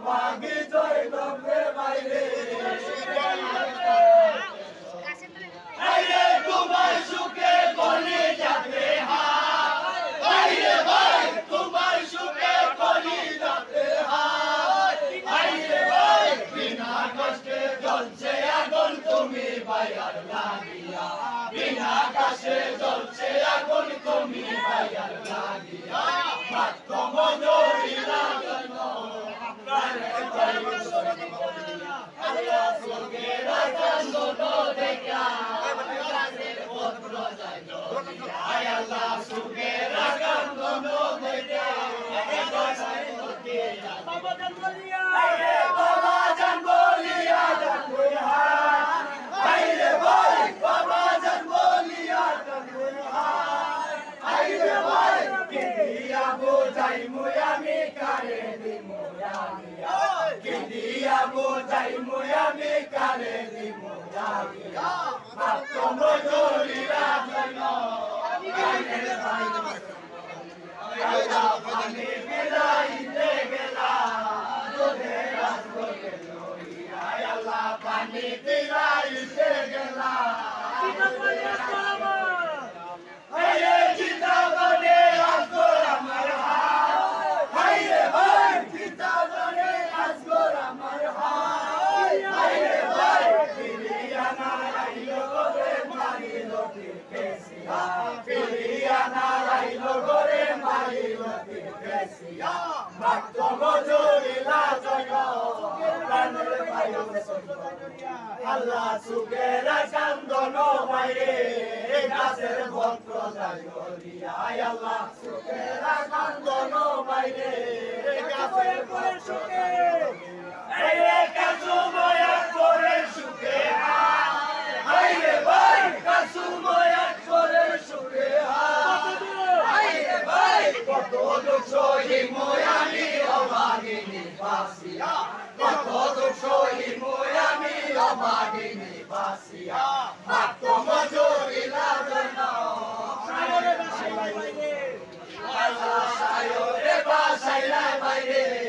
বাগি জয় লম্বে বাইরে আইরে তোমার সুখে কলি যাবে আইরে ভাই তোমার সুখে কলি যাবে আইরে ভাই বিনা কষ্টে জ্বলছে আগুন তুমি ভাইয়ার লাগিয়া বিনা কষ্টে জ্বলছে আগুন তুমি ভাইয়ার লাগিয়া মাত্র মজুরি লাগানো প্রাণে ভাই আল্লাহ সুখে রাখলো দেখা গাছের পত্র যায় আয় আল্লাহ সুখে রাখলো দেখা গাছের পত্র বাবা জান বলিয়া আরে বাবা জান বলিয়া ডাকবে আইরে ভাই বাবা জান বলিয়া ডাকবে আইরে ভাই কিয়া বোঝাই মুই আমি কারে দিমু জানিয়া কিয়া বোঝাই মুই আমি কারে দিমু জানিয়া মাত্র মজুরি রাজন গানের ভাই আল্লাহ পানি বিলাইতে গেলা তোদের রাজকে লইয়া আল্লাহ পানি বিলাইতে গেলা আরে জিন্দাবাদে আসগর আমার হাইরে ভাই জিন্দাবাদে আসগর আমার হাইরে ভাই ফিরিয়ানা আইলো গোরে মারিলো কেসিয়া ফিরিয়ানা আইলো গোরে মারিলো কেসিয়া মাত্র মজুরি লাজনো প্রাণের ভাই আল্লাহ সুখের কান্দন বাইরে গাছের ভক্ত জাগরিয়া আল্লাহ সুখের কান্দন বাইরে গাছের সুখে এই কাসুময়া করে সুখে আইরে ভাই কাসুময়া করে সুখে আইরে ভাই কত দুঃখ সহিময় আমি অভাগিনী বাসিয়া কত দুঃখ সহিময় আমি অভাগিনী বাসিয়া মাত্র মজুরি লাগানো সায়রে বাসাইলাই বাইরে